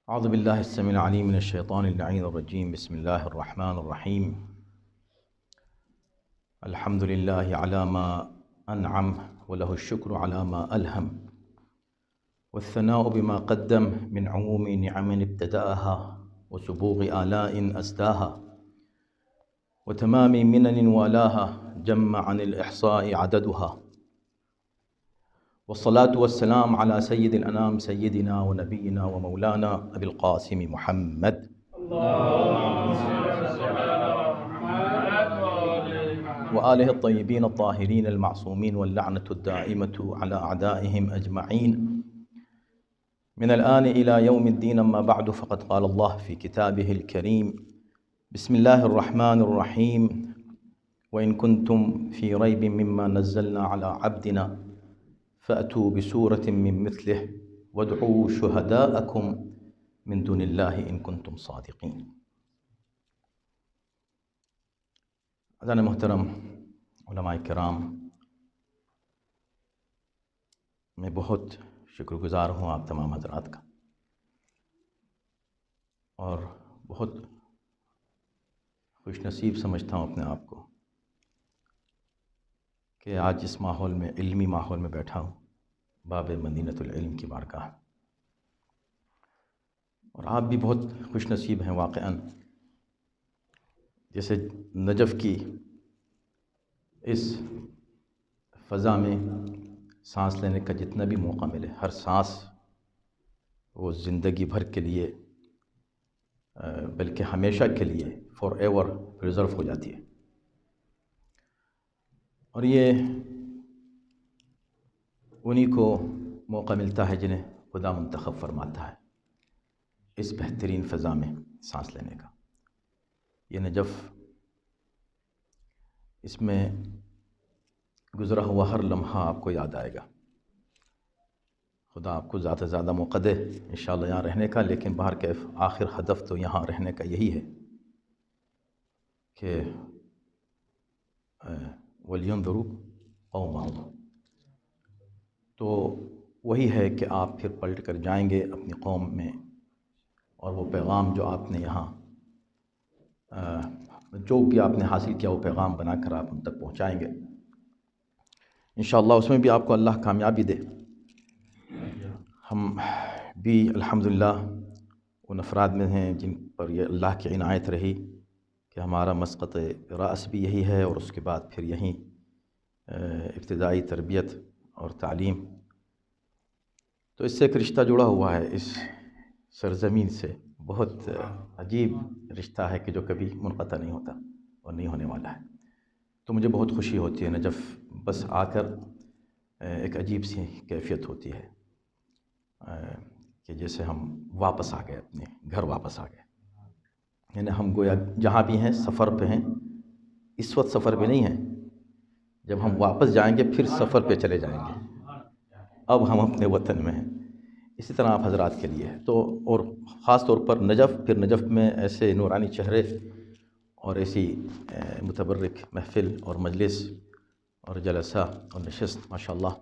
أعوذ بالله السميع العليم من الشيطان اللعين الرجيم. بسم الله الرحمن الرحيم. الحمد لله على ما أنعم وله الشكر على ما ألهم، والثناء بما قدم من عموم نعم ابتدأها وسبوغ آلاء أسداها وتمام منن والاها جم عن الإحصاء عددها، والصلاة والسلام على سيد الأنام سيدنا ونبينا ومولانا أبي القاسم محمد وآله الطيبين الطاهرين المعصومين، واللعنة الدائمة على أعدائهم أجمعين من الآن إلى يوم الدين. أما بعد، فقد قال الله في كتابه الكريم: بسم الله الرحمن الرحيم. وإن كنتم في ريب مما نزلنا على عبدنا فأتوا بسورة من مثله وادعوا شهداءكم من دون الله إن كنتم صادقين. عزیزان محترم، علماء کرام، میں بہت شکر گزار ہوں آپ تمام حضرات کا، اور بہت خوش نصیب سمجھتا ہوں اپنے آپ کو کہ آج اس ماحول میں، علمی ماحول میں بیٹھا ہوں، باب مدینۃ العلم کی بارگاہ، اور آپ بھی بہت خوش نصیب ہیں واقعاً. جیسے نجف کی اس فضا میں سانس لینے کا جتنا بھی موقع ملے، ہر سانس وہ زندگی بھر کے لیے بلکہ ہمیشہ کے لیے فار ایور پریزرو ہو جاتی ہے. اور یہ انہی کو موقع ملتا ہے جنہیں خدا منتخب فرماتا ہے اس بہترین فضا میں سانس لینے کا. یہ نجف، اس میں گزرا ہوا ہر لمحہ آپ کو یاد آئے گا. خدا آپ کو زیادہ سے زیادہ موقع دے انشاءاللہ یہاں رہنے کا، لیکن باہر کے آخر ہدف تو یہاں رہنے کا یہی ہے کہ وَلْيُنذِرُوا قَوْمَهُمْ، تو وہی ہے کہ آپ پھر پلٹ کر جائیں گے اپنی قوم میں، اور وہ پیغام جو آپ نے یہاں جو بھی آپ نے حاصل کیا وہ پیغام بنا کر آپ ان تک پہنچائیں گے انشاءاللہ. اس میں بھی آپ کو اللہ کامیابی دے. ہم بھی الحمدللہ ان افراد میں ہیں جن پر یہ اللہ کی عنایت رہی کہ ہمارا مسقط راس بھی یہی ہے، اور اس کے بعد پھر یہیں ابتدائی تربیت اور تعلیم. تو اس سے ایک رشتہ جڑا ہوا ہے اس سرزمین سے، بہت عجیب رشتہ ہے کہ جو کبھی منقطع نہیں ہوتا اور نہیں ہونے والا ہے. تو مجھے بہت خوشی ہوتی ہے نجف بس آ کر ایک عجیب سی کیفیت ہوتی ہے کہ جیسے ہم واپس آ گئے، اپنے گھر واپس آ گئے. یعنی ہم گویا جہاں بھی ہیں سفر پہ ہیں، اس وقت سفر پہ نہیں ہیں. جب ہم واپس جائیں گے پھر سفر پہ چلے جائیں گے. اب ہم اپنے وطن میں ہیں. اسی طرح آپ حضرات کے لیے ہے. تو اور خاص طور پر نجف، پھر نجف میں ایسے نورانی چہرے اور ایسی متبرک محفل اور مجلس اور جلسہ اور نشست، ماشاءاللہ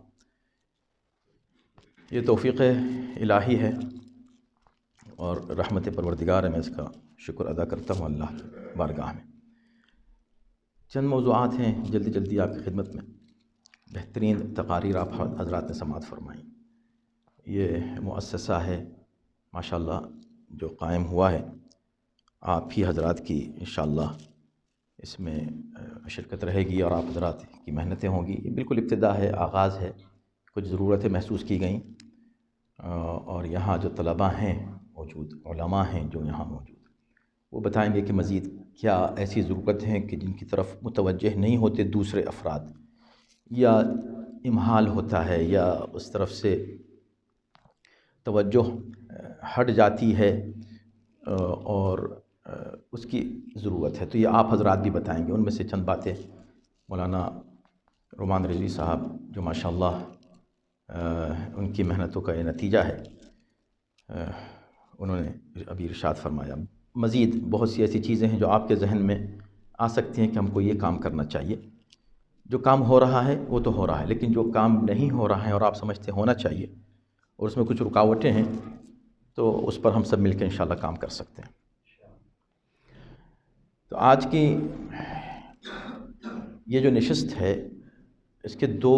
یہ توفیق الہی ہے اور رحمت پروردگار ہے. میں اس کا شکر ادا کرتا ہوں اللہ کی بارگاہ میں. چند موضوعات ہیں جلدی جلدی آپ کی خدمت میں. بہترین تقاریر آپ حضرات نے سماعت فرمائیں. یہ مؤسسہ ہے ماشاءاللہ جو قائم ہوا ہے، آپ ہی حضرات کی انشاءاللہ اس میں شرکت رہے گی اور آپ حضرات کی محنتیں ہوں گی. یہ بالکل ابتدا ہے، آغاز ہے. کچھ ضرورتیں محسوس کی گئیں، اور یہاں جو طلباء ہیں موجود، علماء ہیں جو یہاں موجود، وہ بتائیں گے کہ مزید کیا ایسی ضرورت ہیں کہ جن کی طرف متوجہ نہیں ہوتے دوسرے افراد، یا امہال ہوتا ہے یا اس طرف سے توجہ ہٹ جاتی ہے اور اس کی ضرورت ہے. تو یہ آپ حضرات بھی بتائیں گے. ان میں سے چند باتیں مولانا رومان رضوی صاحب جو ماشاءاللہ ان کی محنتوں کا یہ نتیجہ ہے، انہوں نے ابھی ارشاد فرمایا. مزید بہت سی ایسی چیزیں ہیں جو آپ کے ذہن میں آ سکتی ہیں کہ ہم کو یہ کام کرنا چاہیے. جو کام ہو رہا ہے وہ تو ہو رہا ہے، لیکن جو کام نہیں ہو رہا ہے اور آپ سمجھتے ہونا چاہیے اور اس میں کچھ رکاوٹیں ہیں، تو اس پر ہم سب مل کے انشاءاللہ کام کر سکتے ہیں۔ تو آج کی یہ جو نشست ہے اس کے دو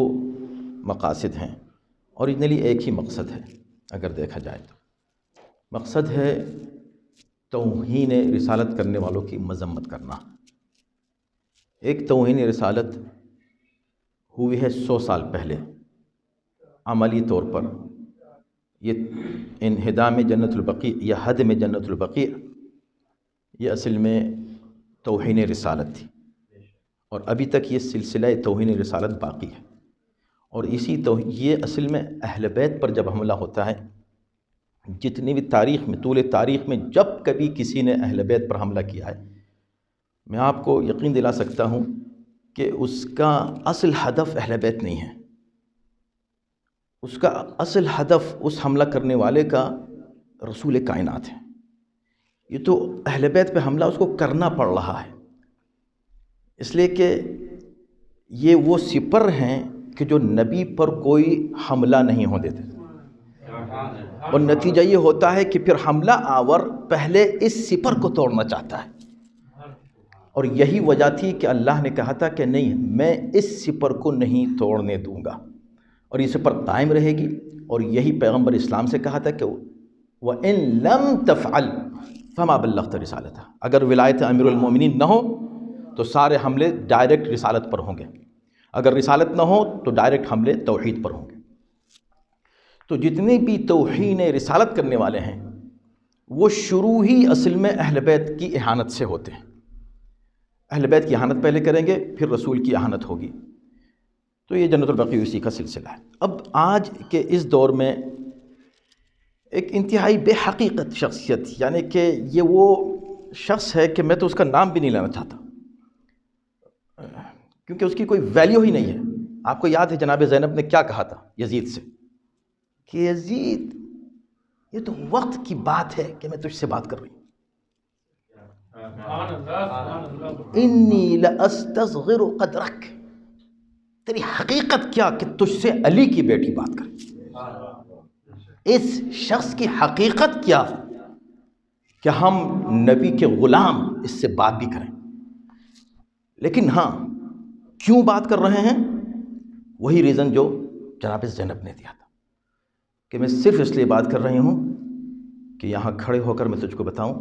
مقاصد ہیں، اوریجنلی ایک ہی مقصد ہے اگر دیکھا جائے تو۔ مقصد ہے توہین رسالت کرنے والوں کی مذمت کرنا۔ ایک توہین رسالت ہوئی ہے 100 سال پہلے عملی طور پر، یہ انہدام جنت البقیع یا ہدم جنت البقیع، یہ اصل میں توہین رسالت تھی، اور ابھی تک یہ سلسلہ توہین رسالت باقی ہے۔ اور یہ اصل میں اہل بیت پر جب حملہ ہوتا ہے، جتنی بھی تاریخ میں، طول تاریخ میں جب کبھی کسی نے اہل بیت پر حملہ کیا ہے، میں آپ کو یقین دلا سکتا ہوں کہ اس کا اصل ہدف اہل بیت نہیں ہے۔ اس کا اصل ہدف اس حملہ کرنے والے کا رسول کائنات ہے۔ یہ تو اہل بیت پہ حملہ اس کو کرنا پڑ رہا ہے، اس لیے کہ یہ وہ سپر ہیں کہ جو نبی پر کوئی حملہ نہیں ہونے دیتے، اور نتیجہ یہ ہوتا ہے کہ پھر حملہ آور پہلے اس سپر کو توڑنا چاہتا ہے۔ اور یہی وجہ تھی کہ اللہ نے کہا تھا کہ نہیں، میں اس سپر کو نہیں توڑنے دوں گا، اور یہ سپر قائم رہے گی۔ اور یہی پیغمبر اسلام سے کہا تھا کہ وَإِن لَمْ تَفْعَلْ فَمَا بَلَّغْتَ رِسَالَتَهُ، اگر ولایت امیر المومنین نہ ہو تو سارے حملے ڈائریکٹ رسالت پر ہوں گے، اگر رسالت نہ ہو تو ڈائریکٹ حملے توحید پر ہوں گے۔ تو جتنے بھی توہین رسالت کرنے والے ہیں وہ شروع ہی اصل میں اہل بیت کی اہانت سے ہوتے ہیں۔ اہل بیت کی اہانت پہلے کریں گے، پھر رسول کی اہانت ہوگی۔ تو یہ جنت البقیع اسی کا سلسلہ ہے۔ اب آج کے اس دور میں ایک انتہائی بے حقیقت شخصیت، یعنی کہ یہ وہ شخص ہے کہ میں تو اس کا نام بھی نہیں لینا چاہتا، کیونکہ اس کی کوئی ویلیو ہی نہیں ہے۔ آپ کو یاد ہے جناب زینب نے کیا کہا تھا یزید سے کہ یزید یہ تو وقت کی بات ہے کہ میں تجھ سے بات کر رہی ہوں، انی لاستصغر قدرک، تیری حقیقت کیا کہ تجھ سے علی کی بیٹی بات کرے۔ اس شخص کی حقیقت کیا کہ ہم نبی کے غلام اس سے بات بھی کریں۔ لیکن ہاں، کیوں بات کر رہے ہیں؟ وہی ریزن جو جناب زینب نے دیا تھا کہ میں صرف اس لیے بات کر رہی ہوں کہ یہاں کھڑے ہو کر میں تجھ کو بتاؤں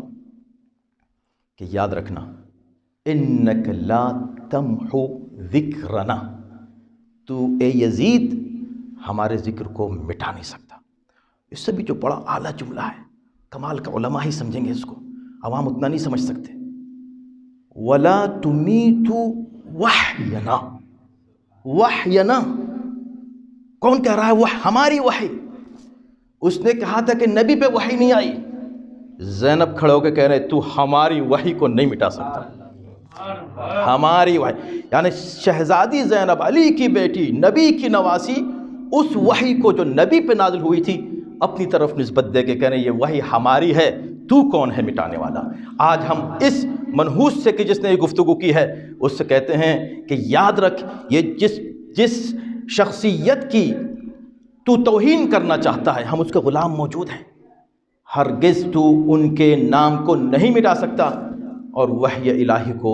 کہ یاد رکھنا، انک لا تمحو ذکرنا، تو اے یزید ہمارے ذکر کو مٹا نہیں سکتا۔ اس سے بھی جو بڑا اعلیٰ جملہ ہے، کمال کا علماء ہی سمجھیں گے اس کو، عوام اتنا نہیں سمجھ سکتے۔ ولا تمیت وحینا، وحینا کون کہہ رہا ہے؟ وہ ہماری وحی۔ اس نے کہا تھا کہ نبی پہ وحی نہیں آئی، زینب کھڑے ہو کے کہہ رہے تو ہماری وحی کو نہیں مٹا سکتا، ہماری وحی، یعنی شہزادی زینب علی کی بیٹی، نبی کی نواسی، اس وحی کو جو نبی پہ نازل ہوئی تھی اپنی طرف نسبت دے کے کہہ رہے ہیں یہ وحی ہماری ہے، تو کون ہے مٹانے والا؟ آج ہم اس منحوس سے کہ جس نے یہ گفتگو کی ہے اس سے کہتے ہیں کہ یاد رکھ، یہ جس شخصیت کی تو توہین کرنا چاہتا ہے، ہم اس کے غلام موجود ہیں، ہرگز تو ان کے نام کو نہیں مٹا سکتا، اور وحی الہی کو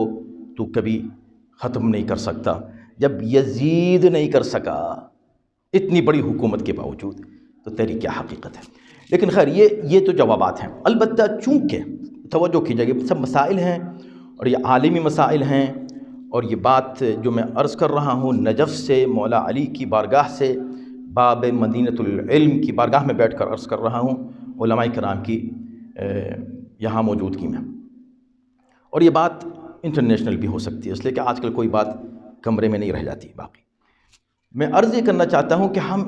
تو کبھی ختم نہیں کر سکتا۔ جب یزید نہیں کر سکا اتنی بڑی حکومت کے باوجود، تو تیری کیا حقیقت ہے؟ لیکن خیر یہ تو جوابات ہیں۔ البتہ چونکہ توجہ کیجیے، یہ سب مسائل ہیں اور یہ عالمی مسائل ہیں، اور یہ بات جو میں عرض کر رہا ہوں نجف سے، مولا علی کی بارگاہ سے، باب مدینۃ العلم کی بارگاہ میں بیٹھ کر عرض کر رہا ہوں، علماء کرام کی یہاں موجودگی میں، اور یہ بات انٹرنیشنل بھی ہو سکتی ہے، اس لیے کہ آج کل کوئی بات کمرے میں نہیں رہ جاتی۔ باقی میں عرض یہ کرنا چاہتا ہوں کہ ہم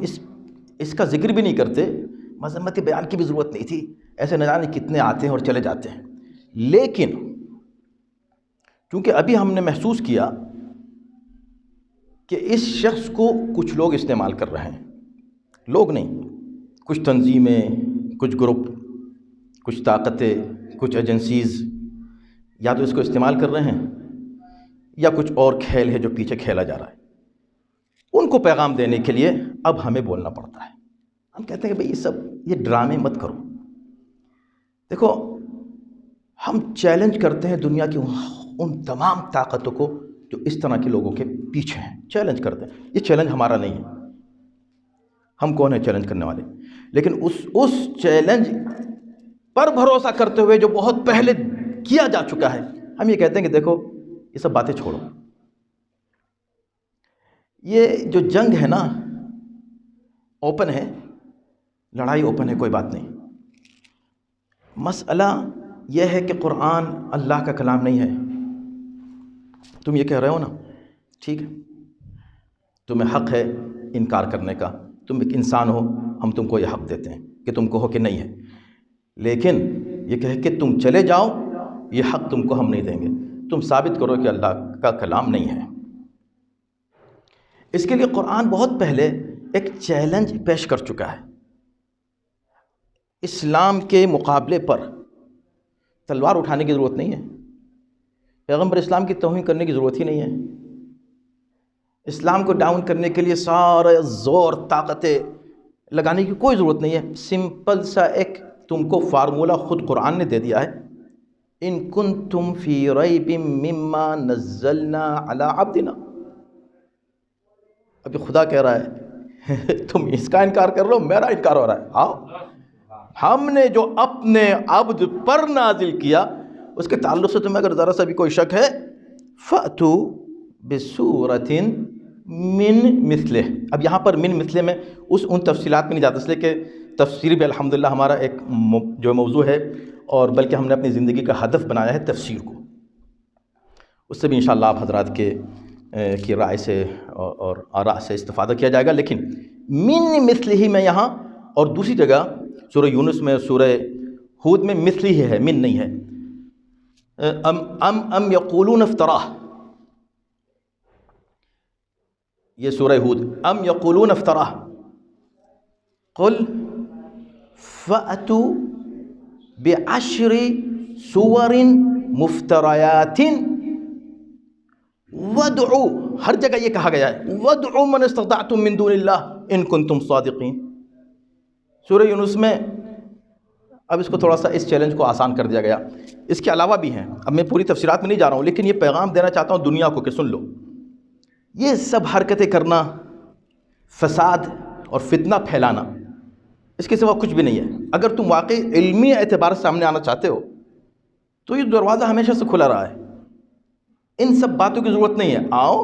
اس کا ذکر بھی نہیں کرتے، مذمت بیان کی بھی ضرورت نہیں تھی، ایسے نہ جانے کتنے آتے ہیں اور چلے جاتے ہیں، لیکن چونکہ ابھی ہم نے محسوس کیا کہ اس شخص کو کچھ لوگ استعمال کر رہے ہیں، لوگ نہیں، کچھ تنظیمیں، کچھ گروپ، کچھ طاقتیں، کچھ ایجنسیز، یا تو اس کو استعمال کر رہے ہیں یا کچھ اور کھیل ہے جو پیچھے کھیلا جا رہا ہے۔ ان کو پیغام دینے کے لیے اب ہمیں بولنا پڑتا ہے۔ ہم کہتے ہیں کہ بھئی یہ ڈرامے مت کرو، دیکھو ہم چیلنج کرتے ہیں دنیا کی ان تمام طاقتوں کو جو اس طرح کے لوگوں کے پیچھے ہیں، چیلنج کرتے ہیں. یہ چیلنج ہمارا نہیں ہے، ہم کون ہیں چیلنج کرنے والے؟ لیکن اس چیلنج پر بھروسہ کرتے ہوئے جو بہت پہلے کیا جا چکا ہے، ہم یہ کہتے ہیں کہ دیکھو یہ سب باتیں چھوڑو. یہ جو جنگ ہے نا اوپن ہے، لڑائی اوپن ہے، کوئی بات نہیں. مسئلہ یہ ہے کہ قرآن اللہ کا کلام نہیں ہے. تم یہ کہہ رہے ہو نا، ٹھیک ہے، تمہیں حق ہے انکار کرنے کا، تم ایک انسان ہو، ہم تم کو یہ حق دیتے ہیں کہ تم کہو کہ نہیں ہے. لیکن یہ کہہ کہ تم چلے جاؤ، یہ حق تم کو ہم نہیں دیں گے. تم ثابت کرو کہ اللہ کا کلام نہیں ہے. اس کے لیے قرآن بہت پہلے ایک چیلنج پیش کر چکا ہے. اسلام کے مقابلے پر تلوار اٹھانے کی ضرورت نہیں ہے، پیغمبر اسلام کی توہین کرنے کی ضرورت ہی نہیں ہے. اسلام کو ڈاؤن کرنے کے لیے سارے زور طاقتیں لگانے کی کوئی ضرورت نہیں ہے. سمپل سا ایک تم کو فارمولہ خود قرآن نے دے دیا ہے، ان کنتم فی ریب مما نزلنا علی عبدنا. اب یہ خدا کہہ رہا ہے تم اس کا انکار کر رہے ہو، میرا انکار ہو رہا ہے. آؤ، ہم نے جو اپنے عبد پر نازل کیا اس کے تعلق سے تمہیں اگر ذرا سا بھی کوئی شک ہے، فَأْتُوا بِسُورَةٍ مِّن مِثْلِهِ. اب یہاں پر من مثلہ میں ان تفصیلات میں نہیں جاتا، اس لیے کہ تفسیر بھی الحمدللہ ہمارا ایک جو موضوع ہے، اور بلکہ ہم نے اپنی زندگی کا ہدف بنایا ہے تفسیر کو. اس سے بھی انشاءاللہ آپ حضرات کی رائے سے اور آراء سے استفادہ کیا جائے گا. لیکن من مثلہ میں یہاں، اور دوسری جگہ سورہ یونس میں، سورہ ہود میں مثلہ ہی ہے، من نہیں ہے. ام یقولون افتراہ، یہ سورہ ہود. ام یقولون افتراہ قل فأتوا بعشر سور مفتریات وادعوا، ہر جگہ یہ کہا گیا ہے وادعوا من استطعتم من دون اللہ ان کنتم صادقین. سورہ یونس میں اب اس کو تھوڑا سا اس چیلنج کو آسان کر دیا گیا. اس کے علاوہ بھی ہیں، اب میں پوری تفسیرات میں نہیں جا رہا ہوں، لیکن یہ پیغام دینا چاہتا ہوں دنیا کو کہ سن لو. یہ سب حرکتیں کرنا، فساد اور فتنہ پھیلانا، اس کے سوا کچھ بھی نہیں ہے. اگر تم واقعی علمی اعتبار سے سامنے آنا چاہتے ہو تو یہ دروازہ ہمیشہ سے کھلا رہا ہے. ان سب باتوں کی ضرورت نہیں ہے. آؤ،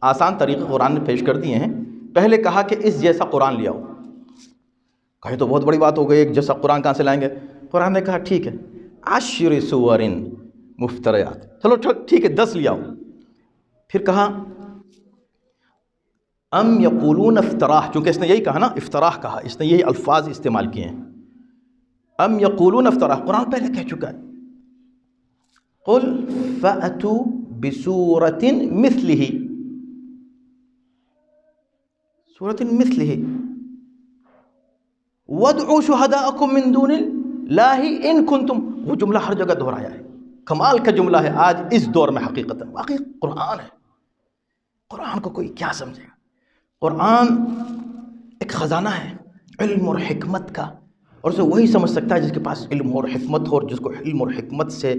آسان طریقے قرآن نے پیش کر دیے ہیں. پہلے کہا کہ اس جیسا قرآن لے آؤ. کہیں تو بہت بڑی بات ہو گئی، ایک جیسا قرآن کہاں سے لائیں گے؟ قرآن نے کہا ٹھیک ہے 10 سور مفتریات، چلو ٹھیک ہے 10 لے آؤ. پھر کہا ام یقولون افتراہ، چونکہ اس نے یہی کہا نا، افتراہ کہا، اس نے یہی الفاظ استعمال کیے ہیں. ام یقولون افتراہ، قرآن پہلے کہہ چکا ہے. قل فأتوا بسورة مثلہ، سورة مثلہ وادعوا شہداءکم من دون اللہ ان کنتم. وہ جملہ ہر جگہ دہرایا ہے، کمال کا جملہ ہے آج اس دور میں. حقیقت واقعی قرآن ہے. قرآن کو کوئی کیا سمجھے گا؟ قرآن ایک خزانہ ہے علم اور حکمت کا، اور اسے وہی سمجھ سکتا ہے جس کے پاس علم اور حکمت ہو، اور جس کو علم اور حکمت سے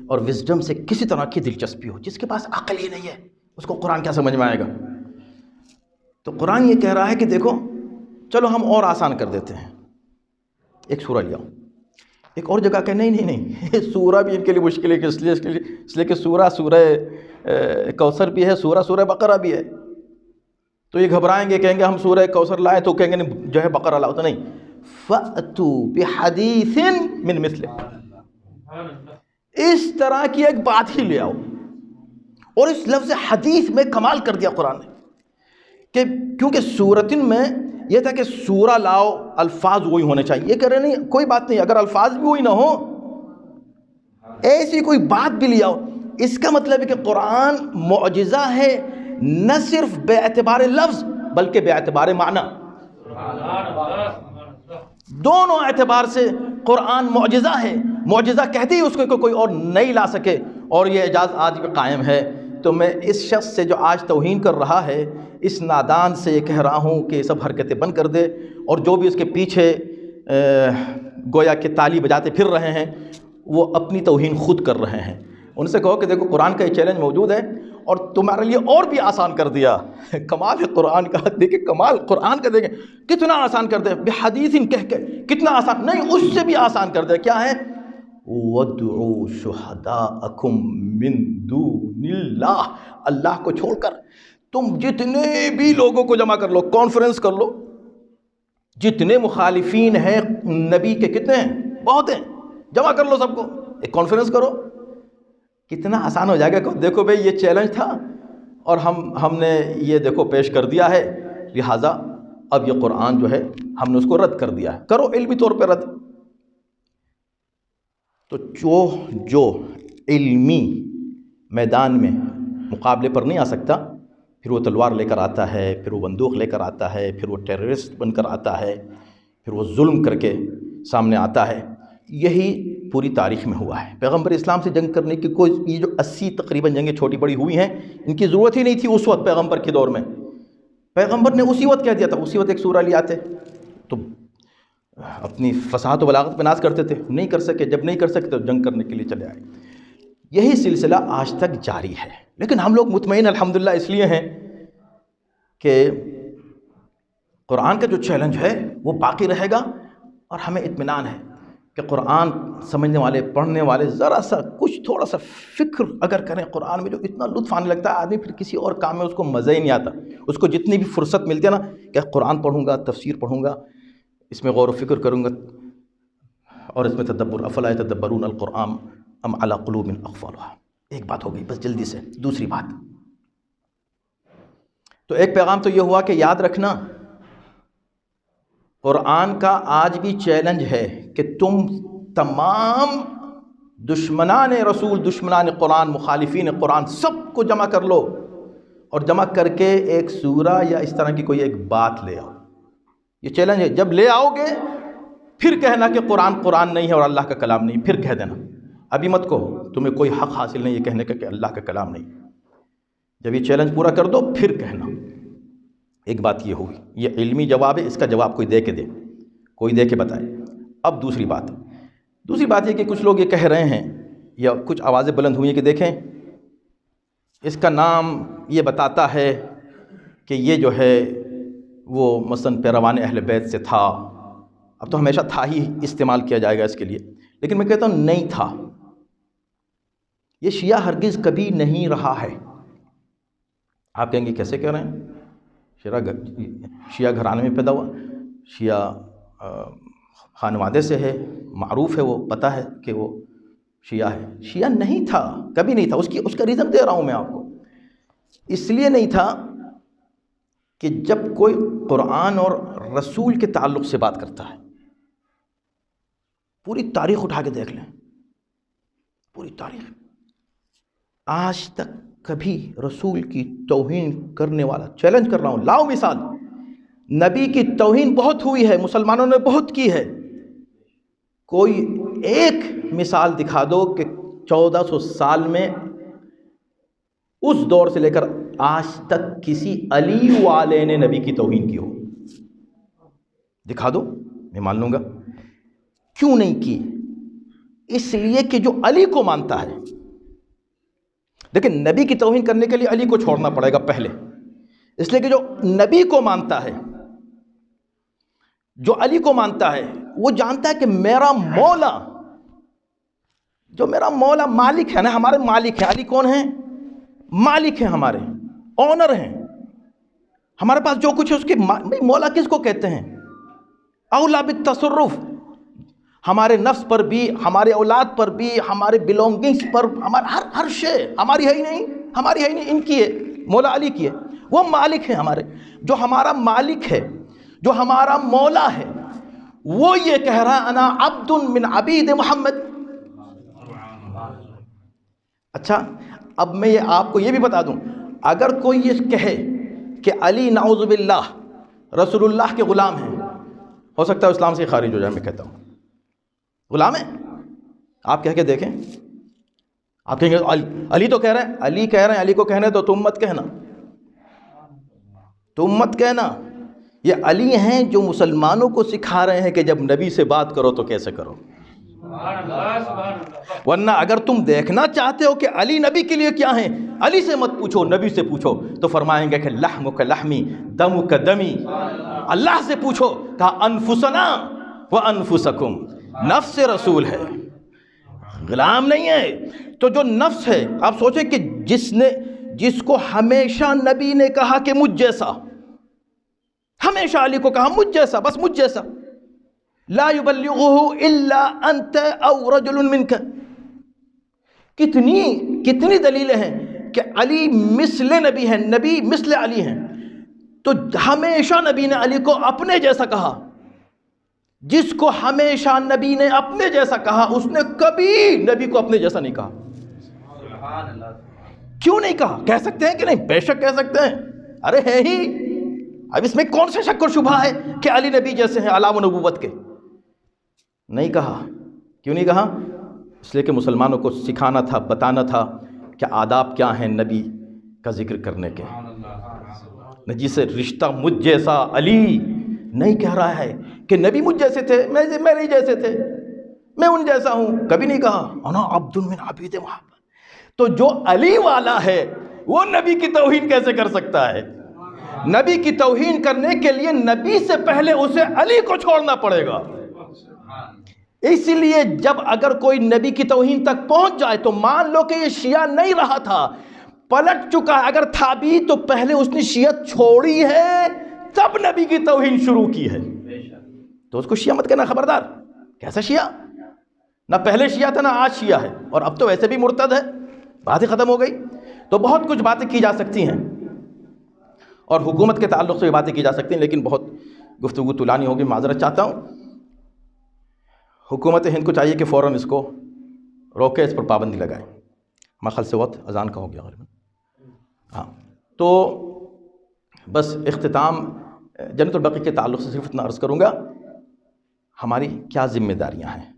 اور وزڈم سے کسی طرح کی دلچسپی ہو. جس کے پاس عقل ہی نہیں ہے اس کو قرآن کیا سمجھ میں آئے گا؟ تو قرآن یہ کہہ رہا ہے کہ دیکھو چلو ہم اور آسان کر دیتے ہیں، ایک سورہ لے آؤ. ایک اور جگہ کہ نہیں سورہ بھی ان کے لیے مشکل ہے، اس لیے کہ سورہ کوثر بھی ہے، سورہ بقرہ بھی ہے. تو یہ گھبرائیں گے، کہیں گے ہم سورہ کوثر لائیں تو کہیں گے جو ہے بقرہ لاؤ. تو نہیں، فَأْتُوا بِحَدِيثٍ مِّن مِثْلِهِ، اس طرح کی ایک بات ہی لے آؤ. اور اس لفظ حدیث میں کمال کر دیا قرآن نے، کہ کیونکہ سورتن میں یہ تھا کہ سورہ لاؤ، الفاظ وہی ہونے چاہیے. یہ کہہ رہے نہیں کوئی بات نہیں، اگر الفاظ بھی وہی نہ ہو، ایسی کوئی بات بھی لے آؤ. اس کا مطلب ہے کہ قرآن معجزہ ہے نہ صرف بے اعتبار لفظ بلکہ بے اعتبار معنی. دونوں اعتبار سے قرآن معجزہ ہے. معجزہ کہتے ہی اس کو کوئی اور نہیں لا سکے، اور یہ اعجاز آج بھی قائم ہے. تو میں اس شخص سے جو آج توہین کر رہا ہے، اس نادان سے یہ کہہ رہا ہوں کہ یہ سب حرکتیں بند کر دے، اور جو بھی اس کے پیچھے گویا کہ تالی بجاتے پھر رہے ہیں، وہ اپنی توہین خود کر رہے ہیں۔ ان سے کہو کہ دیکھو قرآن کا یہ چیلنج موجود ہے اور تمہارے لیے اور بھی آسان کر دیا۔ کمال ہے قرآن کا، دیکھیں کمال قرآن کا، دیکھیں کتنا آسان کر دیا، بحدیث کہہ کے کتنا آسان، نہیں اس سے بھی آسان کر دیا۔ کیا ہے؟ وَادْعُوا شُهَدَاءَكُم مِّن دُونِ اللَّهِ، اللہ کو چھوڑ کر تم جتنے بھی لوگوں کو جمع کر لو، کانفرنس کر لو، جتنے مخالفین ہیں نبی کے کتنے ہیں؟ بہت ہیں، جمع کر لو سب کو، ایک کانفرنس کرو، کتنا آسان ہو جائے گا۔ دیکھو بھئی یہ چیلنج تھا اور ہم نے یہ دیکھو پیش کر دیا ہے، لہٰذا اب یہ قرآن جو ہے ہم نے اس کو رد کر دیا ہے، کرو علمی طور پہ رد۔ تو جو علمی میدان میں مقابلے پر نہیں آ سکتا، پھر وہ تلوار لے کر آتا ہے، پھر وہ بندوق لے کر آتا ہے، پھر وہ ٹیررسٹ بن کر آتا ہے، پھر وہ ظلم کر کے سامنے آتا ہے۔ یہی پوری تاریخ میں ہوا ہے۔ پیغمبر اسلام سے جنگ کرنے کی کوئی، یہ جو 80 تقریباً جنگیں چھوٹی بڑی ہوئی ہیں، ان کی ضرورت ہی نہیں تھی اس وقت پیغمبر کے دور میں۔ پیغمبر نے اسی وقت کہہ دیا تھا، اسی وقت ایک سورہ لے آتے تو اپنی فصاحت و بلاغت پہ ناز کرتے تھے، نہیں کر سکے، جب نہیں کر سکتے تو جنگ کرنے کے لیے چلے آئے۔ یہی سلسلہ آج تک جاری ہے، لیکن ہم لوگ مطمئن الحمدللہ اس لیے ہیں کہ قرآن کا جو چیلنج ہے وہ باقی رہے گا، اور ہمیں اطمینان ہے کہ قرآن سمجھنے والے، پڑھنے والے ذرا سا کچھ تھوڑا سا فکر اگر کریں قرآن میں، جو اتنا لطف آنے لگتا ہے، آدمی پھر کسی اور کام میں اس کو مزہ ہی نہیں آتا۔ اس کو جتنی بھی فرصت ملتی ہے نا کہ قرآن پڑھوں گا، تفسیر پڑھوں گا، اس میں غور و فکر کروں گا، اور اس میں تدبر، افلا یتدبرون القرآن ام علی قلوب اقفالها۔ ایک بات ہو گئی، بس جلدی سے دوسری بات۔ تو ایک پیغام تو یہ ہوا کہ یاد رکھنا قرآن کا آج بھی چیلنج ہے کہ تم تمام دشمنان رسول، دشمنان قرآن، مخالفین قرآن سب کو جمع کر لو، اور جمع کر کے ایک سورہ یا اس طرح کی کوئی ایک بات لے آؤ۔ یہ چیلنج ہے، جب لے آؤ گے پھر کہنا کہ قرآن نہیں ہے اور اللہ کا کلام نہیں، پھر کہہ دینا، ابھی مت کہو، تمہیں کوئی حق حاصل نہیں یہ کہنے کا کہ اللہ کا کلام نہیں۔ جب یہ چیلنج پورا کر دو پھر کہنا۔ ایک بات یہ ہوگی، یہ علمی جواب ہے، اس کا جواب کوئی دے کے دے، کوئی دے کے بتائے۔ اب دوسری بات یہ کہ کچھ لوگ یہ کہہ رہے ہیں یا کچھ آوازیں بلند ہوئی ہیں کہ دیکھیں اس کا نام یہ بتاتا ہے کہ یہ جو ہے وہ مثلاً پیروان اہل بیت سے تھا، اب تو ہمیشہ تھا ہی استعمال کیا جائے گا اس کے لیے، لیکن میں کہتا ہوں نہیں تھا، یہ شیعہ ہرگز کبھی نہیں رہا ہے۔ آپ کہیں گے کیسے کہہ رہے ہیں؟ شیعہ گھرانے میں پیدا ہوا، شیعہ خانوادے سے ہے، معروف ہے، وہ پتہ ہے کہ وہ شیعہ ہے۔ شیعہ نہیں تھا، کبھی نہیں تھا۔ اس کا ریزن دے رہا ہوں میں آپ کو۔ اس لیے نہیں تھا کہ جب کوئی قرآن اور رسول کے تعلق سے بات کرتا ہے، پوری تاریخ اٹھا کے دیکھ لیں، پوری تاریخ، آج تک کبھی رسول کی توہین کرنے والا، چیلنج کر رہا ہوں، لاؤ مثال، نبی کی توہین بہت ہوئی ہے، مسلمانوں نے بہت کی ہے، کوئی ایک مثال دکھا دو کہ 1400 سال میں اس دور سے لے کر آج تک کسی علی والے نے نبی کی توہین کی ہو، دکھا دو، میں مان لوں گا۔ کیوں نہیں کی؟ اس لیے کہ جو علی کو مانتا ہے، لیکن نبی کی توہین کرنے کے لیے علی کو چھوڑنا پڑے گا پہلے، اس لیے کہ جو نبی کو مانتا ہے، جو علی کو مانتا ہے، وہ جانتا ہے کہ میرا مولا، جو میرا مولا مالک ہے نا، ہمارے مالک ہیں، علی کون ہیں؟ مالک ہیں، ہمارے اونر ہیں، ہمارے پاس جو کچھ ہے اس کے مولا کس کو کہتے ہیں؟ اولا بالتصرف، ہمارے نفس پر بھی، ہمارے اولاد پر بھی، ہمارے بلونگنگز پر، ہمارا ہر شے ہماری ہے ہی نہیں، ہماری ہے ہی نہیں، ان کی ہے، مولا علی کی ہے، وہ مالک ہیں ہمارے۔ جو ہمارا مالک ہے، جو ہمارا مولا ہے، وہ یہ کہہ رہا ہے انا عبد من عبید محمد۔ اچھا، اب میں یہ آپ کو یہ بھی بتا دوں، اگر کوئی یہ کہے کہ علی نعوذ باللہ رسول اللہ کے غلام ہیں، ہو سکتا ہے اسلام سے خارج ہو جائے، میں کہتا ہوں غلام ہے۔ آپ کہہ کے دیکھیں، آپ کہیں گے علی تو کہہ رہے ہیں، علی کہہ رہے ہیں، علی کو کہنا ہے تو تم مت کہنا، تم مت کہنا، یہ علی ہیں جو مسلمانوں کو سکھا رہے ہیں کہ جب نبی سے بات کرو تو کیسے کرو. ورنہ اگر تم دیکھنا چاہتے ہو کہ علی نبی کے لیے کیا ہیں، علی سے مت پوچھو، نبی سے پوچھو، تو فرمائیں گے کہ لحمک لحمی دمک دمی. اللہ سے پوچھو، کہا انفسنا وانفسکم، نفس رسول ہے، غلام نہیں ہے. تو جو نفس ہے، آپ سوچیں کہ جس کو ہمیشہ نبی نے کہا کہ مجھ جیسا، ہمیشہ علی کو کہا مجھ جیسا، بس مجھ جیسا، لا یبلغہ الا انت او رجل منک. کتنی دلیلیں ہیں کہ علی مثل نبی ہیں، نبی مثل علی ہیں. تو ہمیشہ نبی نے علی کو اپنے جیسا کہا. جس کو ہمیشہ نبی نے اپنے جیسا کہا، اس نے کبھی نبی کو اپنے جیسا نہیں کہا. کیوں نہیں کہا؟ کہہ سکتے ہیں کہ نہیں؟ بے شک کہہ سکتے ہیں. ارے ہے ہی. اب اس میں کون سے شک و شبہ ہے کہ علی نبی جیسے ہیں علام نبوت کے؟ نہیں کہا. کیوں نہیں کہا؟ اس لیے کہ مسلمانوں کو سکھانا تھا، بتانا تھا کہ آداب کیا ہیں نبی کا ذکر کرنے کے. نجی سے رشتہ مجھ جیسا علی نہیں کہہ رہا ہے کہ نبی مجھ جیسے تھے، میں نہیں جیسے تھے، میں ان جیسا ہوں. کبھی نہیں کہا انا عبد من عبید محمد. تو جو علی والا ہے وہ نبی کی توہین کیسے کر سکتا ہے؟ نبی کی توہین کرنے کے لیے نبی سے پہلے اسے علی کو چھوڑنا پڑے گا. اسی لیے جب اگر کوئی نبی کی توہین تک پہنچ جائے تو مان لو کہ یہ شیعہ نہیں رہا تھا، پلٹ چکا. اگر تھا بھی تو پہلے اس نے شیعت چھوڑی ہے، تب نبی کی توہین شروع کی ہے. تو اس کو شیعہ مت کہنا، خبردار. کیسا شیعہ؟ نہ پہلے شیعہ تھا نہ آج شیعہ ہے، اور اب تو ویسے بھی مرتد ہے، بات ہی ختم ہو گئی. تو بہت کچھ باتیں کی جا سکتی ہیں، اور حکومت کے تعلق سے بھی باتیں کی جا سکتی ہیں، لیکن بہت گفتگو طولانی ہوگی، معذرت چاہتا ہوں. حکومت ہند کو چاہیے کہ فوراً اس کو روکے، اس پر پابندی لگائے. میرے خیال سے وقت اذان کا ہو گیا غالباً. ہاں، تو بس اختتام جنت البقیع کے تعلق سے صرف اتنا عرض کروں گا، ہماری کیا ذمہ داریاں ہیں،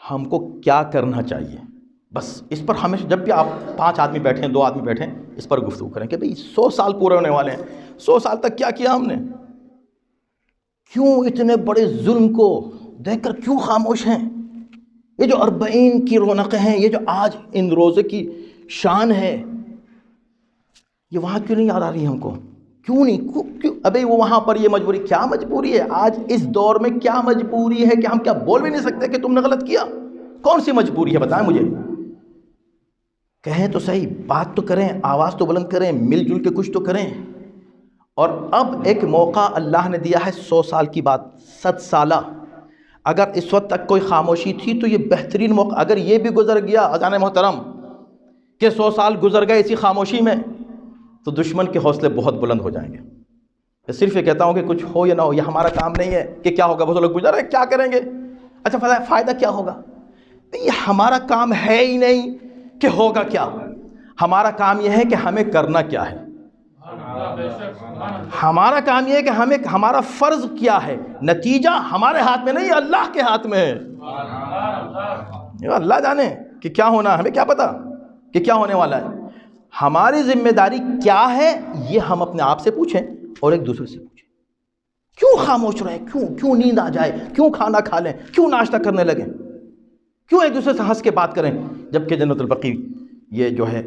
ہم کو کیا کرنا چاہیے. بس اس پر ہمیشہ جب بھی آپ 5 آدمی بیٹھیں، 2 آدمی بیٹھیں، اس پر گفتگو کریں کہ بھئی 100 سال پورے ہونے والے ہیں، 100 سال تک کیا کیا ہم نے؟ کیوں اتنے بڑے ظلم کو دیکھ کر کیوں خاموش ہیں؟ یہ جو 40 کی رونقیں ہیں، یہ جو آج ان روزے کی شان ہے، یہ وہاں کیوں نہیں یاد آ رہی ہے ہم کو؟ کیوں نہیں؟ کیوں ابھی وہ وہاں پر یہ مجبوری، کیا مجبوری ہے آج اس دور میں؟ کیا مجبوری ہے کہ ہم کیا بول بھی نہیں سکتے کہ تم نے غلط کیا؟ کون سی مجبوری ہے بتائیں مجھے. کہیں تو صحیح، بات تو کریں، آواز تو بلند کریں، مل جل کے کچھ تو کریں. اور اب ایک موقع اللہ نے دیا ہے، 100 سال کی بات، 100 سالہ. اگر اس وقت تک کوئی خاموشی تھی تو یہ بہترین موقع. اگر یہ بھی گزر گیا اذان محترم کہ 100 سال گزر گئے اسی خاموشی میں، تو دشمن کے حوصلے بہت بلند ہو جائیں گے. میں صرف یہ کہتا ہوں کہ کچھ ہو یا نہ ہو، یہ ہمارا کام نہیں ہے کہ کیا ہوگا. بہت لوگ گزر رہے ہیں، کیا کریں گے؟ اچھا فائدہ کیا ہوگا؟ یہ ہمارا کام ہے ہی نہیں کہ ہوگا کیا. ہمارا کام یہ ہے کہ ہمیں کرنا کیا ہے. ہمارا کام یہ ہے کہ ہمارا فرض کیا ہے. نتیجہ ہمارے ہاتھ میں نہیں، اللہ کے ہاتھ میں ہے. اللہ جانے کہ کیا ہونا، ہمیں کیا پتا کہ کیا ہونے والا ہے. ہماری ذمہ داری کیا ہے، یہ ہم اپنے آپ سے پوچھیں اور ایک دوسرے سے پوچھیں. کیوں خاموش رہے؟ کیوں نیند آ جائے؟ کیوں کھانا کھا لیں؟ کیوں ناشتہ کرنے لگیں؟ کیوں ایک دوسرے سے ہنس کے بات کریں جبکہ جنت البقیع یہ جو ہے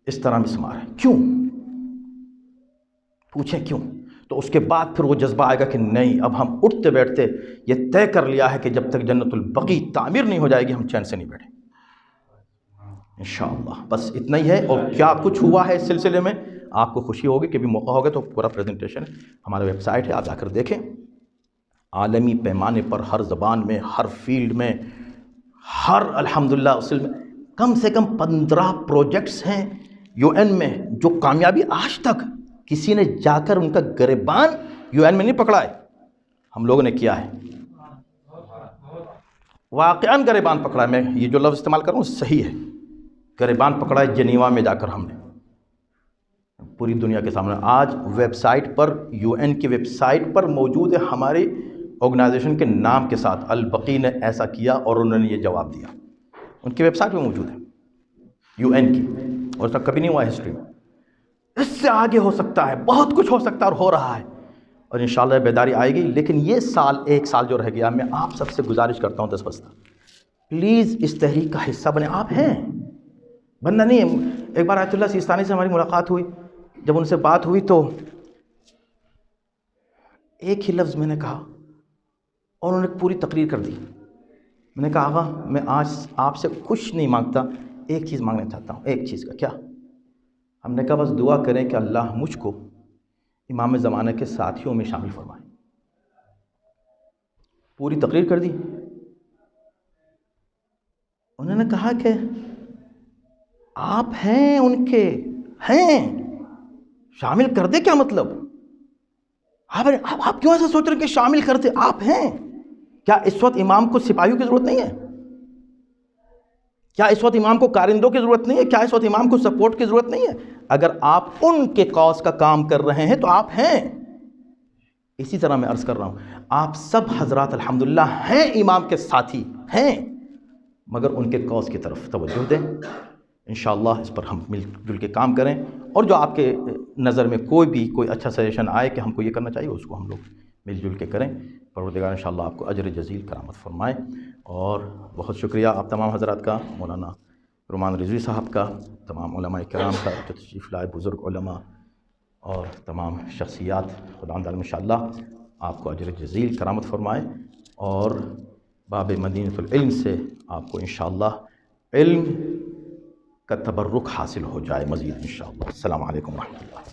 اس طرح مسمار ہے؟ کیوں؟ پوچھیں کیوں. تو اس کے بعد پھر وہ جذبہ آئے گا کہ نہیں، اب ہم اٹھتے بیٹھتے یہ طے کر لیا ہے کہ جب تک جنت البقیع تعمیر نہیں ہو جائے گی ہم چین سے نہیں بیٹھیں انشاءاللہ. بس اتنا ہی ہے. اور کیا کچھ ہوا ہے اس سلسلے میں آپ کو خوشی ہوگی کہ بھی موقع ہوگا تو پورا پریزنٹیشن ہمارے ویب سائٹ ہے، آپ جا کر دیکھیں. عالمی پیمانے پر ہر زبان میں، ہر فیلڈ میں، ہر الحمدللہ اصل میں کم سے کم 15 پروجیکٹس ہیں UN میں جو کامیابی آج تک کسی نے جا کر ان کا گریبان UN میں نہیں پکڑا ہے، ہم لوگوں نے کیا ہے. واقعاً گریبان پکڑا ہے. میں یہ جو لفظ استعمال کر رہا ہوں صحیح ہے، گریبان پکڑا ہے جنیوا میں جا کر ہم نے پوری دنیا کے سامنے. آج ویب سائٹ پر، UN کی ویب سائٹ پر موجود ہے، ہماری آرگنائزیشن کے نام کے ساتھ البقیع نے ایسا کیا اور انہوں نے یہ جواب دیا. ان کی ویب سائٹ میں موجود ہے UN کی، اور اس کا کبھی نہیں ہوا ہسٹری میں. اس سے آگے ہو سکتا ہے، بہت کچھ ہو سکتا ہے اور ہو رہا ہے، اور انشاءاللہ بیداری آئے گی۔ لیکن یہ سال، ایک سال جو رہ گیا، میں آپ سب سے گزارش کرتا ہوں دست پلیز اس تحریک کا حصہ بنے۔ آپ ہیں، بننا نہیں ہے۔ ایک بار آیت اللہ سیستانی سے ہماری ملاقات ہوئی، جب ان سے بات ہوئی تو ایک ہی لفظ میں نے کہا اور انہوں نے پوری تقریر کر دی۔ میں نے کہا آقا میں آج آپ سے کچھ نہیں مانگتا، ایک چیز مانگنا چاہتا ہوں۔ ایک چیز کا کیا؟ ہم نے کہا بس دعا کریں کہ اللہ مجھ کو امام زمانہ کے ساتھیوں میں شامل فرمائے۔ پوری تقریر کر دی۔ انہوں نے کہا کہ آپ ہیں ان کے، ہیں شامل کر دے، کیا مطلب؟ آپ کیوں ایسا سوچ رہے ہیں کہ شامل کر دے؟ آپ ہیں۔ کیا اس وقت امام کو سپاہیوں کی ضرورت نہیں ہے؟ کیا اس وقت امام کو کارندوں کی ضرورت نہیں ہے؟ کیا اس وقت امام کو سپورٹ کی ضرورت نہیں ہے؟ اگر آپ ان کے کاز کا کام کر رہے ہیں تو آپ ہیں۔ اسی طرح میں عرض کر رہا ہوں، آپ سب حضرات الحمدللہ ہیں امام کے ساتھی ہیں، مگر ان کے کاز کی طرف توجہ دیں۔ انشاءاللہ اس پر ہم مل جل کے کام کریں، اور جو آپ کے نظر میں کوئی اچھا سجیشن آئے کہ ہم کو یہ کرنا چاہیے، اس کو ہم لوگ مل جل کے کریں۔ پروردگار انشاءاللہ آپ کو اجر جزیل کرامت فرمائے۔ اور بہت شکریہ آپ تمام حضرات کا، مولانا رومان رضوی صاحب کا، تمام علماء کرام کا جو تشریف لائے، بزرگ علماء اور تمام شخصیات۔ خداوند عالم انشاءاللہ آپ کو اجر جزیل کرامت فرمائے، اور باب مدینۃ العلم سے آپ کو انشاءاللہ علم کا تبرک حاصل ہو جائے مزید انشاءاللہ۔ السلام علیکم ورحمۃ اللہ۔